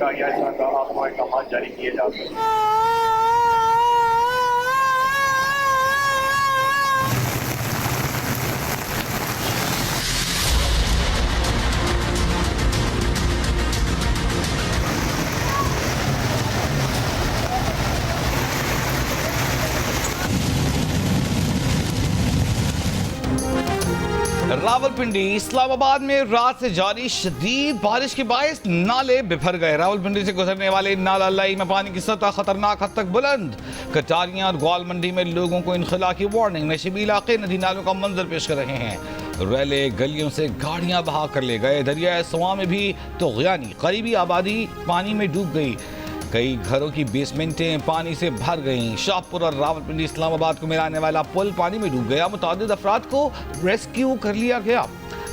का या इस तरह का आपको अहकाम जारी किए जा सकते हैं। रावलपिंडी इस्लामाबाद में रात से जारी शदीद बारिश के बायस नाले बिफर गए। रावलपिंडी से गुजरने वाले नाला लाई में पानी की सतह खतरनाक हद तक बुलंद। कटारियां और ग्वाल मंडी में लोगों को इनखला की वार्निंग। नशीबी इलाके नदी नालों का मंजर पेश कर रहे हैं। रैले गलियों से गाड़ियां बहा कर ले गए। दरिया सवा में भी तोग़यानी, करीबी आबादी पानी में डूब गई। कई घरों की बेसमेंटें पानी से भर गईं। शाहपुर और रावलपिंडी इस्लामाबाद को मिलाने वाला पुल पानी में डूब गया। मुतादिद अफराद को रेस्क्यू कर लिया गया।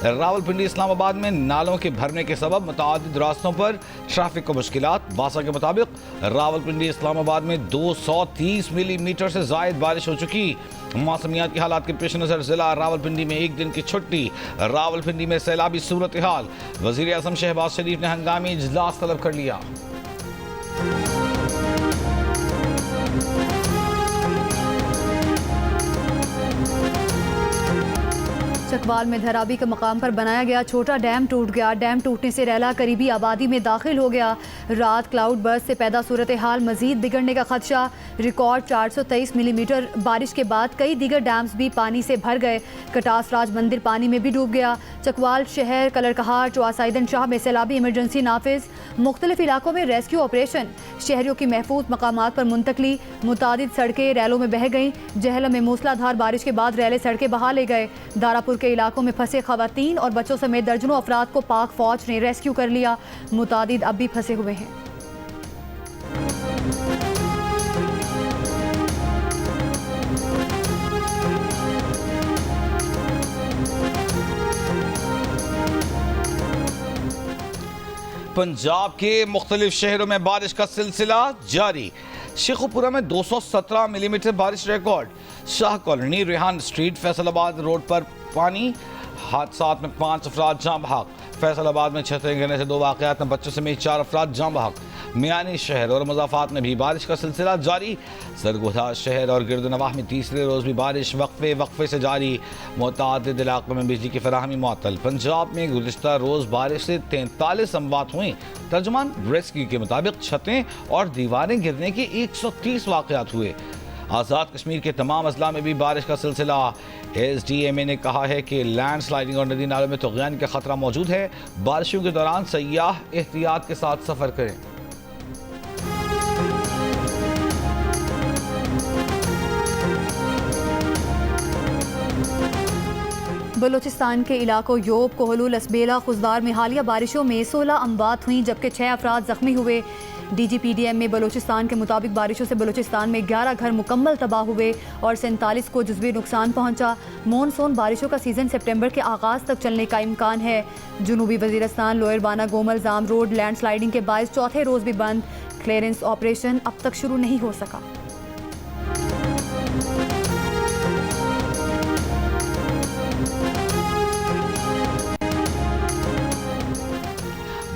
रावलपिंडी इस्लामाबाद में नालों के भरने के सबब मुतादिद रास्तों पर ट्रैफिक को मुश्किलात। बासा के मुताबिक रावलपिंडी इस्लामाबाद में 230 मिलीमीटर से जायद बारिश हो चुकी। मौसमियात की हालात के पेश नज़र जिला रावलपिंडी में एक दिन की छुट्टी। रावलपिंडी में सैलाबी सूरत हाल। वज़ीर आज़म शहबाज शरीफ ने हंगामी इजलास तलब कर लिया। चकवाल में धराबी के मकाम पर बनाया गया छोटा डैम टूट गया। डैम टूटने से रैला करीबी आबादी में दाखिल हो गया। रात क्लाउड बर्स्ट से पैदा सूरत हाल मजीद बिगड़ने का खदशा। रिकॉर्ड 423 मिलीमीटर बारिश के बाद कई दीगर डैम्स भी पानी से भर गए। कटास राज मंदिर पानी में भी डूब गया। चकवाल शहर, कलरकहार, चौआसैदन शाह में सैलाबी इमरजेंसी नाफिज। मुख्तलिफ इलाकों में रेस्क्यू ऑपरेशन। शहरियों की महफूज मकामात पर मुंतकली। मुतादिद सड़कें रैलों में बह गईं। जहलम में मूसलाधार बारिश के बाद रैले सड़कें बहा ले गए। दारापुर के इलाकों में फंसे खवातीन और बच्चों समेत दर्जनों अफराद को पाक फौज ने रेस्क्यू कर लिया। मुतादिद अब भी फंसे हुए हैं। पंजाब के मुख्तलिफ शहरों में बारिश का सिलसिला जारी। शेखुपुरा में 217 मिलीमीटर बारिश record. Shah colony, Rehan street, Faisalabad road पर पानी। हादसात में 5 अफराद जाँ बहक। फैसलाबाद में छतरें गिरने से 2 वाक़यात में बच्चों समेत 4 अफराद जाँ बहक। मियानी शहर और मज़ाफ़ात में भी बारिश का सिलसिला जारी। सरगोधा शहर और गिरदनवाह में तीसरे रोज़ भी बारिश वक्फे से जारी। मुतादिद इलाकों में बिजली की फराहमी मुअत्तल। पंजाब में गुज़िश्ता रोज़ बारिश से 43 अमवात हुई। तर्जुमान रेस्क्यू के मुताबिक छतें और दीवारें गिरने के 130 वाक़यात हुए। आज़ाद कश्मीर के तमाम अजला में भी बारिश का सिलसिला। SDMA ने कहा है कि लैंड स्लाइडिंग और नदी नालों में तोग़यानी का खतरा मौजूद है। बारिशों के दौरान सयाह एहतियात के साथ सफ़र करें। बलूचिस्तान के इलाकों योब, कोहलूल, असबेला, खुजदार में हालिया बारिशों में 16 अमवात हुई जबकि 6 अफराद जख्मी हुए। DGPDM में बलूचिस्तान के मुताबिक बारिशों से बलूचिस्तान में 11 घर मुकम्मल तबाह हुए और 47 को जुज़वी नुकसान पहुंचा। मॉनसून बारिशों का सीज़न सितंबर के आगाज़ तक चलने का इम्कान है। जनूबी वज़ीरिस्तान, लोअर बाना गोमल, जाम रोड लैंड स्लाइडिंग के बायस चौथे रोज़ भी बंद। क्लियरेंस ऑपरेशन अब तक शुरू नहीं हो सका।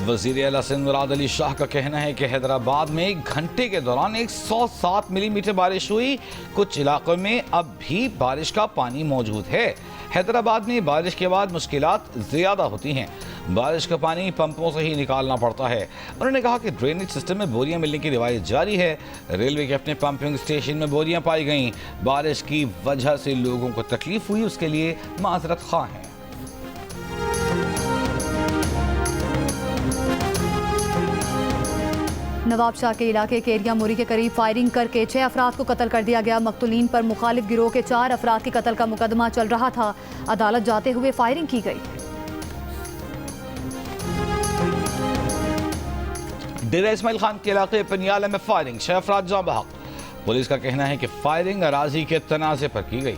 वज़ीर आला सिंध मुराद अली शाह का कहना है कि हैदराबाद में 1 घंटे के दौरान 107 मिलीमीटर बारिश हुई। कुछ इलाकों में अब भी बारिश का पानी मौजूद है। हैदराबाद में बारिश के बाद मुश्किलात ज़्यादा होती हैं। बारिश का पानी पंपों से ही निकालना पड़ता है। उन्होंने कहा कि ड्रेनेज सिस्टम में बोरियां मिलने की रिवायत जारी है। रेलवे के अपने पंपिंग स्टेशन में बोरियां पाई गईं। बारिश की वजह से लोगों को तकलीफ हुई, उसके लिए माजरत ख़्वाह हैं। नवाब शाह के इलाके के एरिया मोरी के करीब फायरिंग करके 6 अफराद को कत्ल कर दिया गया। मकतूलीन पर मुखालिफ गिरोह के 4 अफराद के कत्ल का मुकदमा चल रहा था। अदालत जाते हुए फायरिंग की गई। डेरा इस्माइल खान के इलाके पनियाला में फायरिंग, 6 अफराद जाँ बहक। पुलिस का कहना है कि फायरिंग अराजी के तनाज़े पर की गई।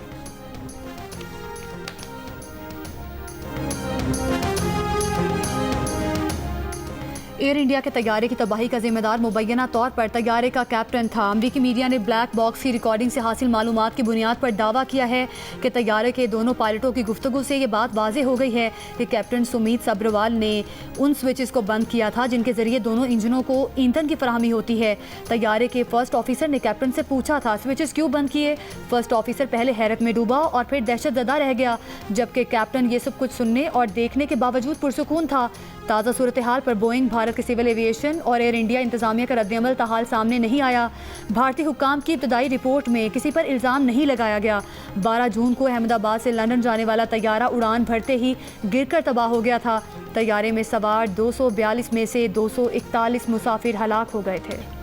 एयर इंडिया के तैयारे की तबाही का जिम्मेदार मुबैना तौर पर तैयारे का कैप्टन था। अमरीकी मीडिया ने ब्लैक बॉक्स की रिकॉर्डिंग से हासिल मालूमात की बुनियाद पर दावा किया है कि तैयारे के दोनों पायलटों की गुफ्तगू से ये बात वाज़ेह हो गई है कि कैप्टन सुमीत सब्रवाल ने उन स्विचेस को बंद किया था जिनके जरिए दोनों इंजनों को ईंधन की फराहमी होती है। तैयारे के फर्स्ट ऑफिसर ने कैप्टन से पूछा था स्विचेस क्यों बंद किए। फर्स्ट ऑफिसर पहले हैरत में डूबा और फिर दहशतज़दा रह गया, जबकि कैप्टन ये सब कुछ सुनने और देखने के बावजूद पुरसुकून था। ताज़ा सूरत हाल पर बोइंग, भारत के सिविल एविएशन और एयर इंडिया इंतजामिया का रद्दअमल ताहाल सामने नहीं आया। भारतीय हुक्काम की इब्तदाई रिपोर्ट में किसी पर इल्ज़ाम नहीं लगाया गया। 12 जून को अहमदाबाद से लंदन जाने वाला तैयारा उड़ान भरते ही गिरकर तबाह हो गया था। तैयारे में सवार 242 में से 241 मुसाफिर हलाक हो गए थे।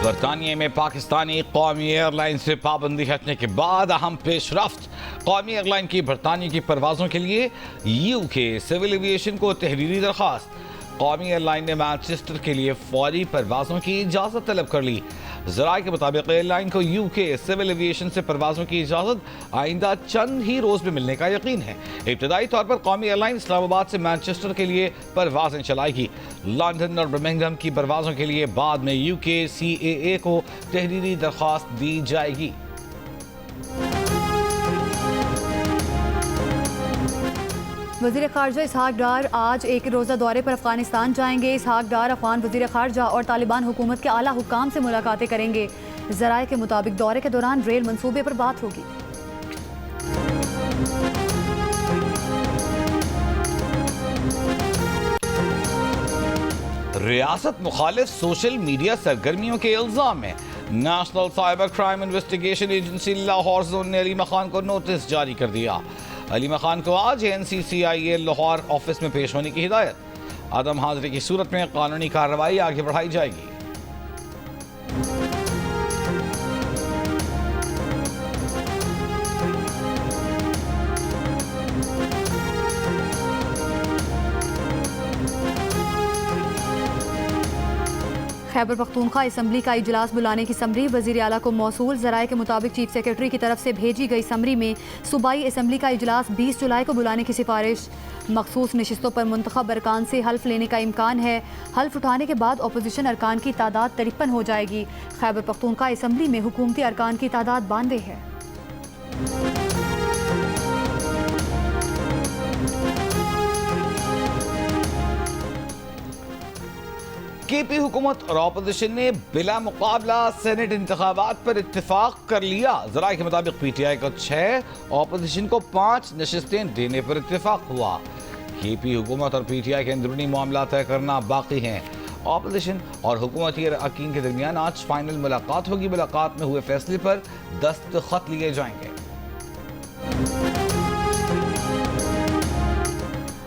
बरतानिया में पाकिस्तानी कौमी एयरलाइन से पाबंदी हटने के बाद अहम पेशरफ्त। कौमी एयरलाइन की बरतानिया की परवाज़ों के लिए यूके सिविल एविएशन को तहरीरी दरख्वास्त। कौमी एयरलाइन ने मैनचेस्टर के लिए फौरी परवाज़ों की इजाज़त तलब कर ली। ज़राए के मुताबिक एयरलाइन को यूके सिविल एविएशन से परवाज़ों की इजाज़त आइंदा चंद ही रोज़ में मिलने का यकीन है। इब्तदाई तौर पर कौमी एयरलाइन इस्लामाबाद से मैनचेस्टर के लिए परवाज़ें चलाएगी। लंदन और बर्मिंघम की परवाज़ों के लिए बाद में यूके CAA को तहरीरी दरख्वास्त दी जाएगी। वज़ीर ख़ारजा इसहाक डार आज एक रोज़ा दौरे पर अफगानिस्तान जाएंगे। इसहाक डार अफगान वज़ीर ख़ारजा और तालिबान हुकूमत के आला हुक्काम से मुलाकातें करेंगे। ज़राए के मुताबिक दौरे के दौरान रेल मंसूबे पर बात होगी। रियासत मुखालिफ सोशल मीडिया सरगर्मियों के इल्ज़ाम में national cyber crime investigation agency Lahore zone ने अलीमा खान को नोटिस जारी कर दिया। अलीमा खान को आज NCCIA लाहौर ऑफिस में पेश होने की हिदायत। अदम हाजिरी की सूरत में कानूनी कार्रवाई आगे बढ़ाई जाएगी। खैबर पख्तूनख्वा असम्बली का इजलास बुलाने की समरी वज़ीर आला को मौसूल। ज़राए के मुताबिक चीफ सेक्रेटरी की तरफ से भेजी गई समरी में सूबाई असम्बली का इजलास 20 जुलाई को बुलाने की सिफारिश। मखसूस नशिस्तों पर मुंतखब अरकान से हल्फ लेने का इम्कान है। हल्फ उठाने के बाद अपोजिशन अरकान की तादाद 53 हो जाएगी। खैबर पख्तूनख्वा असम्बली में हुकूमती अरकान की तादाद 92 है। KP हुकूमत और अपोजिशन ने बिला मुकाबला सेनेट इंतखाबात पर इत्तेफाक कर लिया। ज़राए के मुताबिक PTI को 6, अपोजिशन को 5 नशिस्तें देने पर इत्तेफाक हुआ। KP हुकूमत और PTI के अंदरूनी मामला तय करना बाकी हैं। अपोजिशन और हुकूमती अरकान के दरमियान आज फाइनल मुलाकात होगी। मुलाकात में हुए फैसले पर दस्तखत लिए जाएंगे।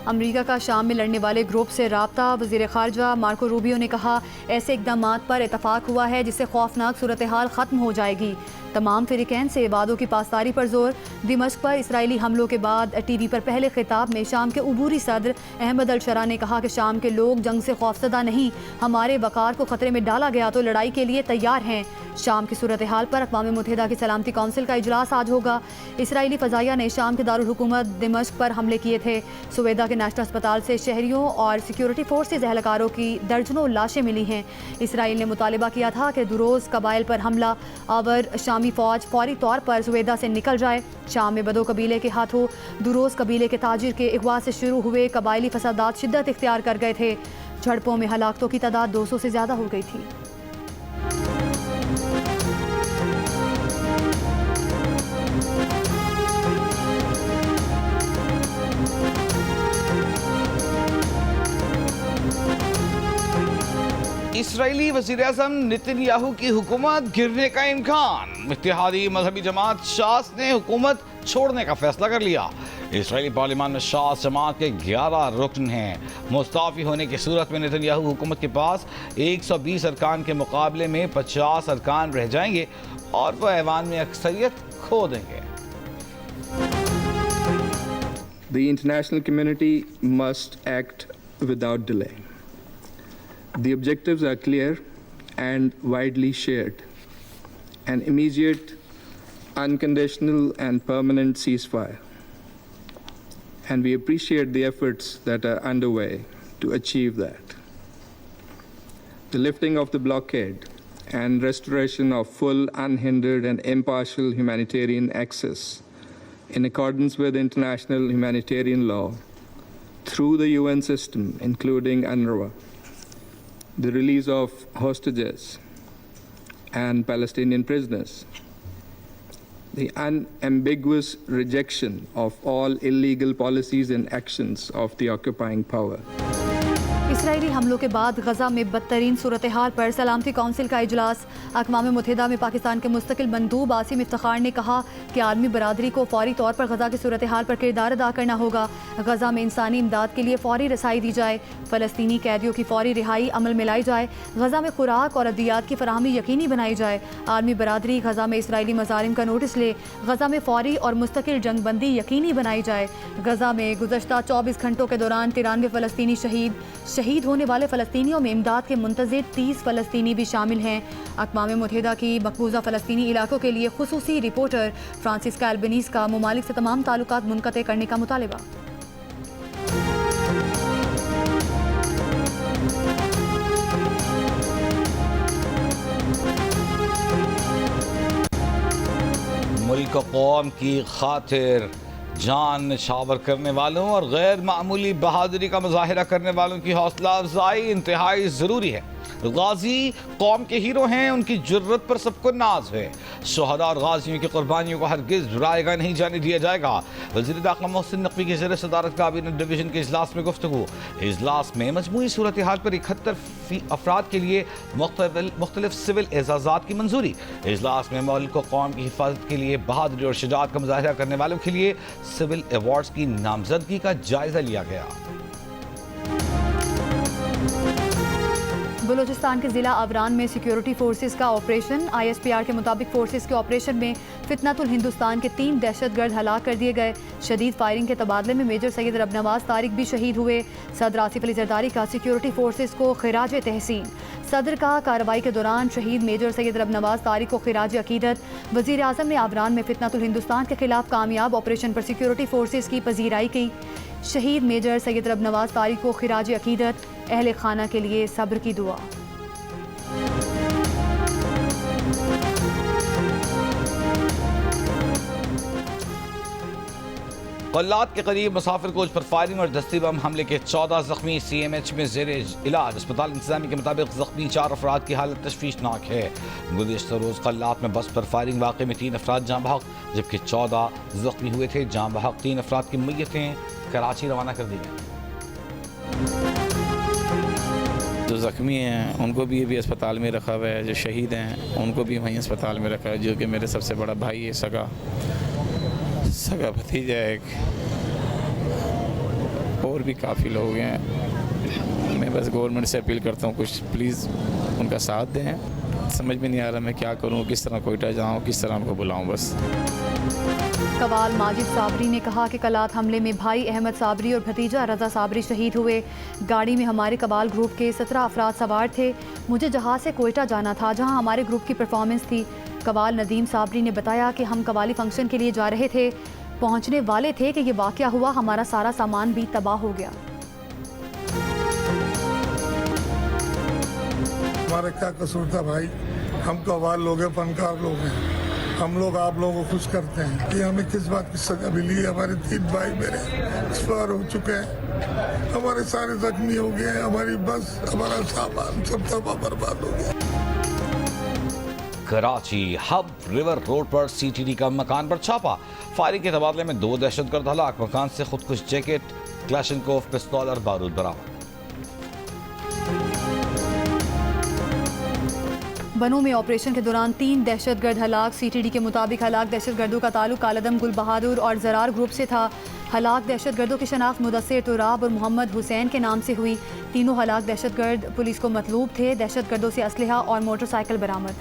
अमेरिका का शाम में लड़ने वाले ग्रुप से राब्ता। वज़ीर ख़ारजा मार्को रूबियो ने कहा ऐसे इक़दामात पर इतफ़ाक़ हुआ है जिससे खौफनाक सूरत हाल ख़त्म हो जाएगी। तमाम फ़रीक़ैन से वादों की पासदारी पर जोर। दिमश्क पर इसराइली हमलों के बाद TV पर पहले खिताब में शाम के उबूरी सदर अहमद अल-शरा ने कहा कि शाम के लोग जंग से खौफज़दा नहीं, हमारे वक़ार को ख़तरे में डाला गया तो लड़ाई के लिए तैयार हैं। शाम की सूरत हाल पर अक़वाम मुत्तहिदा की सलामती कौंसिल का इजलास आज होगा। इसराइली फ़ज़ाइया ने शाम के दारुल हुकूमत दिमश्क पर हमले किए थे। सुवेदा के नेशनल अस्पताल से शहरियों और सिक्योरिटी फोर्सेज एहलकारों की दर्जनों लाशें मिली हैं। इसराइल ने मुतालबा किया था कि दुरोज़ कबाइल पर हमला आवर शामी फ़ौज फौरी तौर पर सुवेदा से निकल जाए। शाम में बदो कबीले के हाथों दुरोज़ कबीले के ताजिर के अगवा से शुरू हुए कबायली फसादात शिद्दत इख्तियार कर गए थे। झड़पों में हलाकतों की तादाद 200 से ज़्यादा हो गई थी। इसराइली वज़ीर-ए-आज़म नेतन्याहू की हुकूमत गिरने का इम्कान। इत्तेहादी मजहबी जमात शास ने हुकूमत छोड़ने का फैसला कर लिया। इसराइली पार्लियामान में शास जमात के 11 रुकन हैं। मुस्ताफ़ी होने की सूरत में नेतन्याहू हुकूमत के पास 120 अरकान के मुकाबले में 50 अरकान रह जाएंगे और वह ऐवान में अक्सरियत खो देंगे। The international community must act without delay. The objectives are clear and widely shared: an immediate, unconditional, and permanent ceasefire. And we appreciate the efforts that are underway to achieve that. The lifting of the blockade and restoration of full, unhindered, and impartial humanitarian access in accordance with international humanitarian law through the UN system, including UNRWA. The release of hostages and Palestinian prisoners. The unambiguous rejection of all illegal policies and actions of the occupying power. Israeli हमलों के बाद गजा में बदतरीन सूरत हाल पर सलामती council का इजलास। अक़वाम मुत्तहिदा में पाकिस्तान के मुस्तकिल मंदूब आसिम इफ्तिखार ने कहा कि आलमी बरादरी को फौरी तौर पर गजा की सूरत हाल पर किरदार अदा करना होगा। गजा में इंसानी इमदाद के लिए फौरी रसाई दी जाए, फ़लस्तीनी कैदियों की फौरी रिहाई अमल में लाई जाए, गजा में खुराक और अद्वियात की फराहमी यकीनी बनाई जाए। आलमी बरादरी गजा में इसराइली मज़ालिम का नोटिस ले, गजा में फौरी और मुस्तकिल जंगबंदी यकीनी बनाई जाए। गजा में गुज़श्ता 24 घंटों के दौरान 93 फ़लस्तीनी शहीद होने वाले फ़लस्तीनियों में इमदाद के मुंतज़िर 30 फ़लस्तीनी भी शामिल हैं। अक़वाम मुत्तहिदा की मकबूजा फ़लस्तीनी इलाकों के लिए खुसूसी रिपोर्टर फ्रांसिस्का एल्बनीज़ का ममालिक से तमाम ताल्लुकात मुनक़ते करने का मुतालबा। मुल्क कौम की खातिर जान निछावर करने वालों और गैर मामूली बहादुरी का मुजाहिरा करने वालों की हौसला अफजाई इंतहाई ज़रूरी है। गाजी कौम के हीरो हैं, उनकी जुर्रत पर सबको नाज है। शहदा और गाजियों की कुर्बानियों को हरगिज़ भुलाया नहीं जाने दिया जाएगा। वज़ीर दाखिला मोहसिन नकवी की ज़ेर सदारत काबीना डिवीज़न के इजलास में गुफ्तगू। इजलास में मजमूई सूरत हाल पर 71 अफराद के लिए मुख्तलिफ सिविल एजाज़ात की मंजूरी। इजलास में मुल्क को कौम की हिफाजत के लिए बहादुरी और शुजाअत का मुजाहिरा करने वालों के लिए सिविल अवार्ड्स की नामजदगी का जायजा लिया गया। बलूचिस्तान के ज़िला अवरान में सिक्योरिटी फोर्सेस का ऑपरेशन। ISPR के मुताबिक फोर्सेस के ऑपरेशन में फितनतुल हिंदुस्तान के 3 दहशतगर्द हलाक कर दिए गए। शदीद फायरिंग के तबादले में मेजर सैयद रब नवाज तारिक भी शहीद हुए। सदर आसिफ अली जरदारी का सिक्योरिटी फोर्सेस को खिराज तहसीन। सदर का कार्रवाई के दौरान शहीद मेजर सैयद रब नवाज तारिक को खिराज अकीदत। वज़ीर आज़म ने अवरान में फितनतुल हिंदुस्तान के खिलाफ कामयाब ऑपरेशन पर सिक्योरिटी फोर्सेस की पजीराई की। शहीद मेजर सैयद रब नवाज तारिक को खिराज अकीदत, अहले खाना के लिए सब्र की दुआ। कल्लात के करीब मुसाफिर कोच पर फायरिंग और दस्ती बम हमले के 14 जख्मी। CMH में जेर इलाज। अस्पताल इंतजामी के मुताबिक जख्मी 4 अफराद की हालत तशवीशनाक है। गुज़िश्ता रोज़ कल्लात में बस पर फायरिंग वाक़े में 3 अफराद जाँ बहक जबकि 14 जख्मी हुए थे। जाँ बहक 3 अफराद की मैयतें कराची रवाना कर दी गई। जो ज़ख्मी हैं उनको भी अभी अस्पताल में रखा हुआ है। जो शहीद हैं उनको भी वहीं अस्पताल में रखा है, जो कि मेरे सबसे बड़ा भाई है, सगा भतीजा है एक, और भी काफ़ी लोग हैं। मैं बस गवर्नमेंट से अपील करता हूँ कुछ प्लीज़ उनका साथ दें। समझ में नहीं आ रहा मैं क्या करूँ, किस तरह कोयटा जाऊँ, किस तरह उनको बुलाऊँ। बस कवाल माजिद साबरी ने कहा कि कलात हमले में भाई अहमद साबरी और भतीजा रजा साबरी शहीद हुए। गाड़ी में हमारे कबाल ग्रुप के 17 अफराद सवार थे। मुझे जहाज़ से कोयटा जाना था जहां हमारे ग्रुप की परफॉर्मेंस थी। कवाल नदीम साबरी ने बताया कि हम कवाली फंक्शन के लिए जा रहे थे, पहुंचने वाले थे कि ये वाक़या हुआ। हमारा सारा सामान भी तबाह हो गया। हमारा क्या कसूर था भाई, हम कव्वाल लोग हैं, फनकार लोग हैं। हम लोग आप लोगों को खुश करते हैं कि हमें किस बात की सजा मिली है। हमारे 3 भाई मेरे एक्सपायर हो चुके हैं, हमारे सारे जख्मी हो गए हैं, हमारी बस, हमारा सामान सब तबाह बर्बाद हो गया। कराची हब रिवर रोड पर CTD का मकान पर छापा। फायरिंग के तबादले में 2 दहशतगर्द हलाक। मकान से खुदकुश जैकेट, क्लाशनकोव पिस्तौल और बारूद बरामद। बनू में ऑपरेशन के दौरान 3 दहशतगर्द हलाक। CTD के मुताबिक हलाक दहशतगर्दों का ताल्लुक कालदम गुल बहादुर और जरार ग्रुप से था। हलाक दहशतगर्दों की शनाख्त मुदस्सिर तुराब और मोहम्मद हुसैन के नाम से हुई। तीनों हलाक दहशतगर्द पुलिस को मतलूब थे। दहशतगर्दों से असलहा और मोटरसाइकिल बरामद।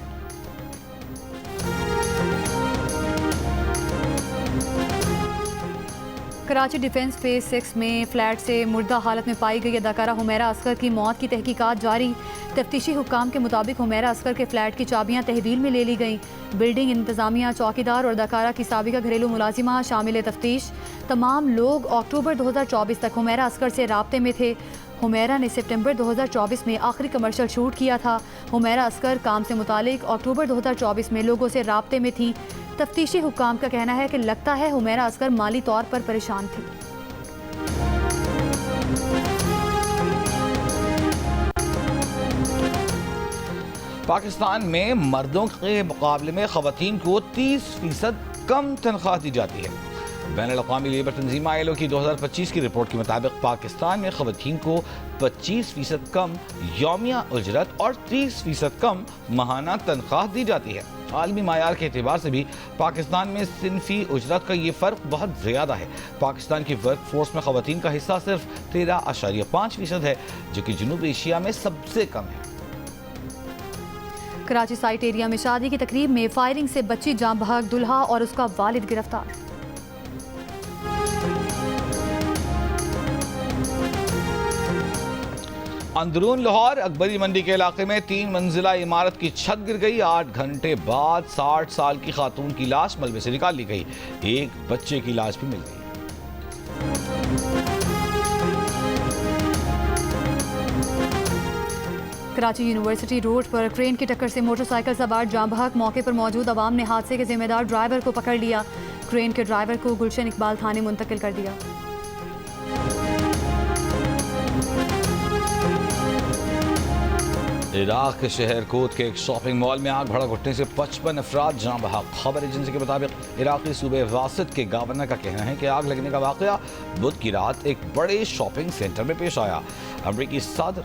कराची डिफेंस फेज 6 में फ्लैट से मुर्दा हालत में पाई गई अदाकारा हुमैरा असगर की मौत की तहकीकात जारी। तफ्तीशी हुक्काम के मुताबिक हुमैरा असगर के फ्लैट की चाबियां तहवील में ले ली गईं। बिल्डिंग इंतजामिया, चौकीदार और अदाकारा की साबिका घरेलू मुलाजिमा शामिल तफ्तीश। तमाम लोग अक्टूबर 2024 तक हुमैरा असगर से राब्ते में थे। हुमैरा ने सितंबर 2024 में आखिरी कमर्शियल शूट किया था। हुमैरा असगर काम से मुतालिक अक्टूबर 2024 में लोगों से राब्ते में थी। तफ्तीशी हुक्काम का कहना है कि लगता है हुमैरा असगर माली तौर पर परेशान थी। पाकिस्तान में मर्दों के मुकाबले में खवातीन को 30% कम तनख्वाह दी जाती है। बैनुल-अक़वामी लेबर तंजीम ILO की 2025 की रिपोर्ट के मुताबिक पाकिस्तान में खवातीन को 25% कम यौमिया उजरत और 30% कम माहाना तनख्वाह दी जाती है। आलमी मायार के एतबार से भी पाकिस्तान में सिनफी उजरत का ये फ़र्क बहुत ज़्यादा है। पाकिस्तान की वर्क फोर्स में खवातीन का हिस्सा सिर्फ 13.5% है, जो कि जनूब एशिया में सबसे कम है। कराची साइट एरिया में शादी की तकरीब में फायरिंग से बच्ची जाँ बहक, दुल्हा और उसका वालिद गिरफ्तार। अंदरून लाहौर अकबरी मंडी के इलाके में 3 मंजिला इमारत की छत गिर गई। 8 घंटे बाद 60 साल की खातून की लाश मलबे से निकाल ली गई। एक बच्चे की लाश भी मिल गई। कराची यूनिवर्सिटी रोड पर क्रेन की टक्कर से मोटरसाइकिल सवार जाँ बहक। मौके पर मौजूद अवाम ने हादसे के जिम्मेदार ड्राइवर को पकड़ लिया। क्रेन के ड्राइवर को गुलशन इकबाल थाने मुंतकिल कर दिया। इराक के शहर कोत के एक शॉपिंग मॉल में आग भड़क उठने से 55 अफराद जाँ बहक। खबर एजेंसी के मुताबिक इराकी सूबे वासित के गवर्नर का कहना है कि आग लगने का वाकया बुध की रात एक बड़े शॉपिंग सेंटर में पेश आया। अमरीकी सदर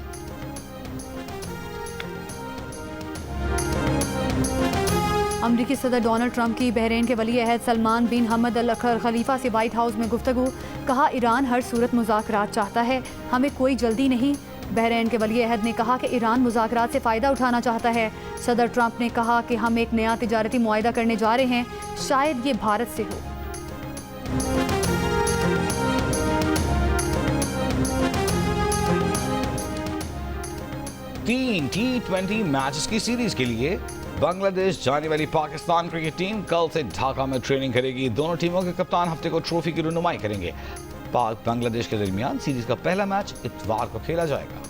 अमरीकी सदर डोनाल्ड ट्रंप की बहरीन के वली अहद सलमान बिन हमद अल खलीफा से व्हाइट हाउस में गुफ्तगू। कहा, ईरान हर सूरत मुज़ाकरात चाहता है, हमें कोई जल्दी नहीं। बहरीन के वली अहद ने कहा कि ईरान मुज़ाकरात से फ़ायदा उठाना चाहता है। सदर ट्रंप ने कहा कि हम एक नया तिजारती मुआहिदा करने जा रहे हैं, शायद ये भारत से हो। तीन T20 मैचेस की सीरीज के लिए बांग्लादेश जाने वाली पाकिस्तान क्रिकेट टीम कल से ढाका में ट्रेनिंग करेगी। दोनों टीमों के कप्तान हफ्ते को ट्रॉफी की रुनुमाई करेंगे। पाक बांग्लादेश के दरमियान सीरीज का पहला मैच इतवार को खेला जाएगा।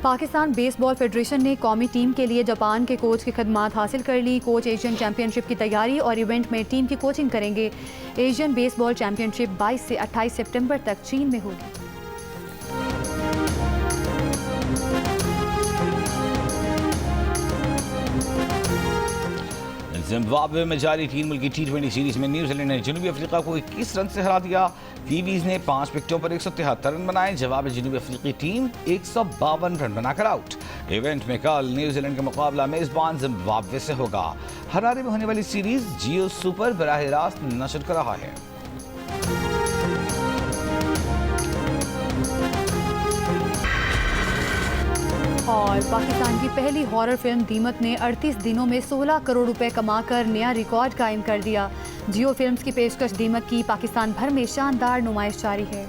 पाकिस्तान बेसबॉल फेडरेशन ने कौमी टीम के लिए जापान के कोच की खदमात हासिल कर ली। कोच एशियन चैंपियनशिप की तैयारी और इवेंट में टीम की कोचिंग करेंगे। एशियन बेसबॉल चैंपियनशिप 22 से 28 सितंबर तक चीन में होगी। जिम्बाब्वे में जारी 3 मुल्की T20 सीरीज में न्यूजीलैंड ने जनूबी अफ्रीका को 21 रन से हरा दिया। कीवीज ने 5 विकेटों पर 173 रन बनाए। जवाब में जनूबी अफ्रीकी टीम 152 रन बनाकर आउट। इवेंट में कल न्यूजीलैंड का मुकाबला मेजबान जिम्बाब्वे से होगा। हरारे में होने वाली सीरीज जियो सुपर बराह रास्त नशर कर रहा है। और पाकिस्तान की पहली हॉरर फिल्म दीमत ने 38 दिनों में 16 करोड़ रुपए कमाकर नया रिकॉर्ड कायम कर दिया। जियो फिल्म्स की पेशकश दीमत की पाकिस्तान भर में शानदार नुमाइश जारी है।